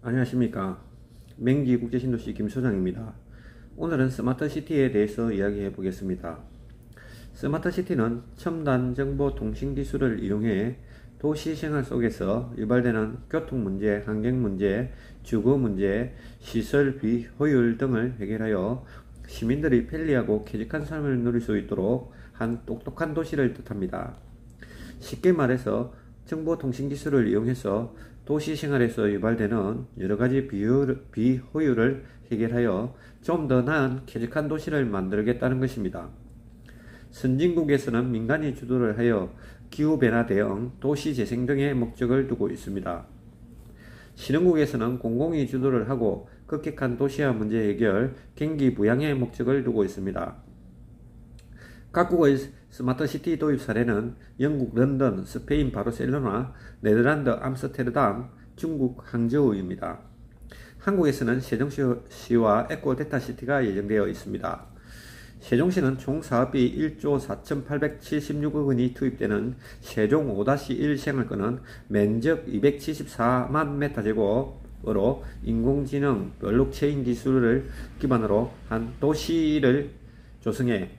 안녕하십니까. 맹지국제신도시 김소장입니다. 오늘은 스마트시티에 대해서 이야기해 보겠습니다. 스마트시티는 첨단 정보통신기술을 이용해 도시생활 속에서 유발되는 교통문제, 환경문제, 주거문제, 시설 비효율 등을 해결하여 시민들이 편리하고 쾌적한 삶을 누릴 수 있도록 한 똑똑한 도시를 뜻합니다. 쉽게 말해서 정보통신기술을 이용해서 도시생활에서 유발되는 여러가지 비효율을 해결하여 좀 더 나은 쾌적한 도시를 만들겠다는 것입니다. 선진국에서는 민간이 주도를 하여 기후변화 대응, 도시재생 등의 목적을 두고 있습니다. 신흥국에서는 공공이 주도를 하고 급격한 도시화 문제 해결, 경기 부양의 목적을 두고 있습니다. 각국의 스마트시티 도입 사례는 영국 런던, 스페인 바르셀로나, 네덜란드 암스테르담, 중국 항저우입니다. 한국에서는 세종시와 에코데타시티가 예정되어 있습니다. 세종시는 총 사업비 1조 4,876억 원이 투입되는 세종 5-1 생활권은 면적 274만 m제곱으로 인공지능, 블록체인 기술을 기반으로 한 도시를 조성해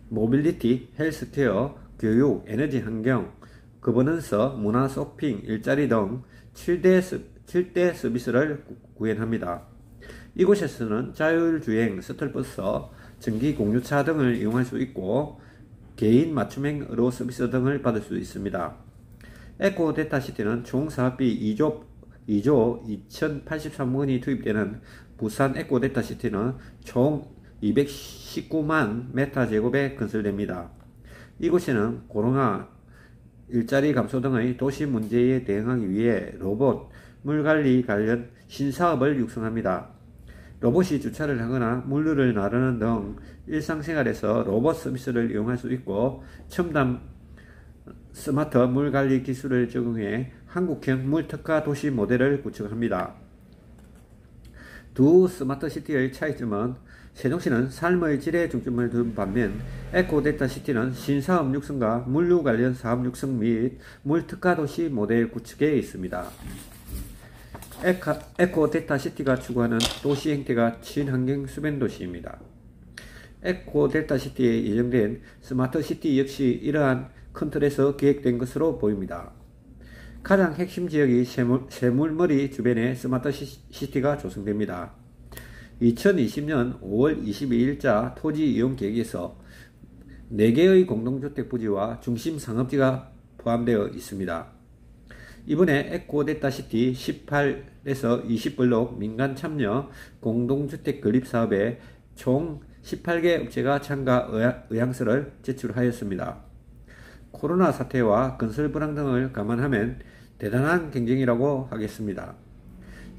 모빌리티, 헬스케어, 교육, 에너지 환경, 거버넌스, 문화 쇼핑, 일자리 등 7대 서비스를 구현합니다. 이곳에서는 자율주행, 스틀버스, 전기 공유차 등을 이용할 수 있고 개인 맞춤형 의료 서비스 등을 받을 수 있습니다. 에코데타시티는 총 사업비 2조 2,083억 원이 투입되는 부산 에코데타시티는 총 219만 m제곱에 건설됩니다. 이곳에는 코로나, 일자리 감소 등의 도시 문제에 대응하기 위해 로봇, 물관리 관련 신사업을 육성합니다. 로봇이 주차를 하거나 물류를 나르는 등 일상생활에서 로봇 서비스를 이용할 수 있고 첨단 스마트 물관리 기술을 적용해 한국형 물특화 도시 모델을 구축합니다. 두 스마트시티의 차이점은 세종시는 삶의 질에 중점을 둔 반면 에코데타시티는 신사업 육성과 물류 관련 사업 육성 및 물특화 도시 모델 구축에 있습니다. 에코데타시티가 추구하는 도시 형태가 친환경 수변 도시입니다. 에코데타시티에 예정된 스마트시티 역시 이러한 큰 틀에서 기획된 것으로 보입니다. 가장 핵심 지역이 세물머리 주변에 스마트시티가 조성됩니다. 2020년 5월 22일자 토지 이용 계획에서 4개의 공동주택 부지와 중심 상업지가 포함되어 있습니다. 이번에 에코데타시티 18에서 20블록 민간 참여 공동주택 건립 사업에 총 18개 업체가 참가 의향서를 제출하였습니다. 코로나 사태와 건설 불황 등을 감안하면 대단한 경쟁이라고 하겠습니다.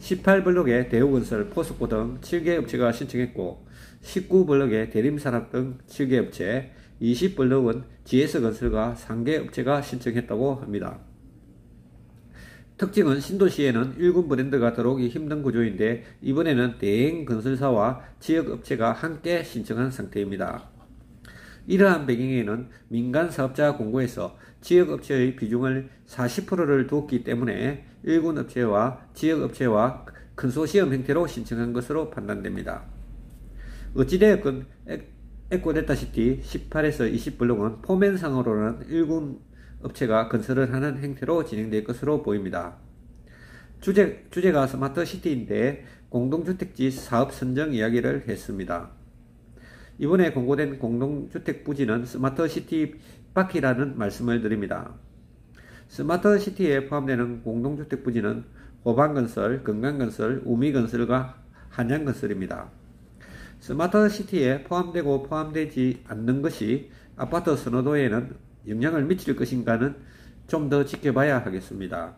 18블록에 대우건설, 포스코 등 7개 업체가 신청했고 19블록에 대림산업 등 7개 업체, 20블록은 GS건설과 3개 업체가 신청했다고 합니다. 특징은 신도시에는 1군 브랜드가 들어오기 힘든 구조인데 이번에는 대행 건설사와 지역업체가 함께 신청한 상태입니다. 이러한 배경에는 민간 사업자 공고에서 지역업체의 비중을 40%를 두었기 때문에 1군 업체와 지역업체와 컨소시엄 형태로 신청한 것으로 판단됩니다. 어찌되었건 에코데타시티 18에서 20블록은 포면상으로는 1군 업체가 건설을 하는 형태로 진행될 것으로 보입니다. 주제가 스마트시티인데 공동주택지 사업 선정 이야기를 했습니다. 이번에 공고된 공동주택 부지는 스마트시티 밖이라는 말씀을 드립니다. 스마트시티에 포함되는 공동주택 부지는 호반건설, 건강건설, 우미건설과 한양건설입니다. 스마트시티에 포함되고 포함되지 않는 것이 아파트 선호도에는 영향을 미칠 것인가는 좀 더 지켜봐야 하겠습니다.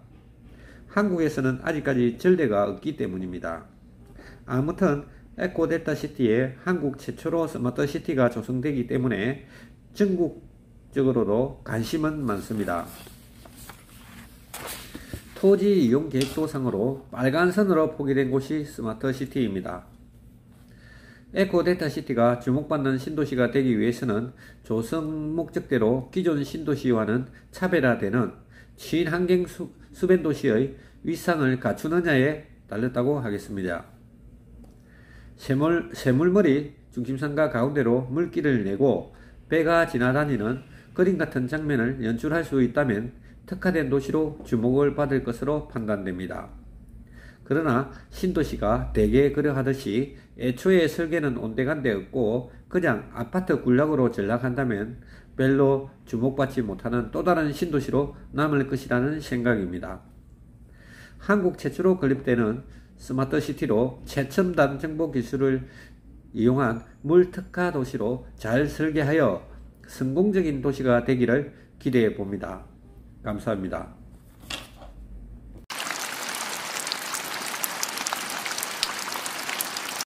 한국에서는 아직까지 전례가 없기 때문입니다. 아무튼 에코데타시티에 한국 최초로 스마트시티가 조성되기 때문에 전국적으로도 관심은 많습니다. 토지 이용 계획도상으로 빨간 선으로 표기된 곳이 스마트시티입니다. 에코데타시티가 주목받는 신도시가 되기 위해서는 조성 목적대로 기존 신도시와는 차별화되는 친환경 수변도시의 위상을 갖추느냐에 달렸다고 하겠습니다. 새물머리 중심선과 가운데로 물길을 내고 배가 지나다니는 그림 같은 장면을 연출할 수 있다면 특화된 도시로 주목을 받을 것으로 판단됩니다. 그러나 신도시가 대개 그려하듯이 애초에 설계는 온데간데 없고 그냥 아파트 군락으로 전락한다면 별로 주목받지 못하는 또 다른 신도시로 남을 것이라는 생각입니다. 한국 최초로 건립되는 스마트시티로 최첨단 정보 기술을 이용한 물특화 도시로 잘 설계하여 성공적인 도시가 되기를 기대해 봅니다. 감사합니다.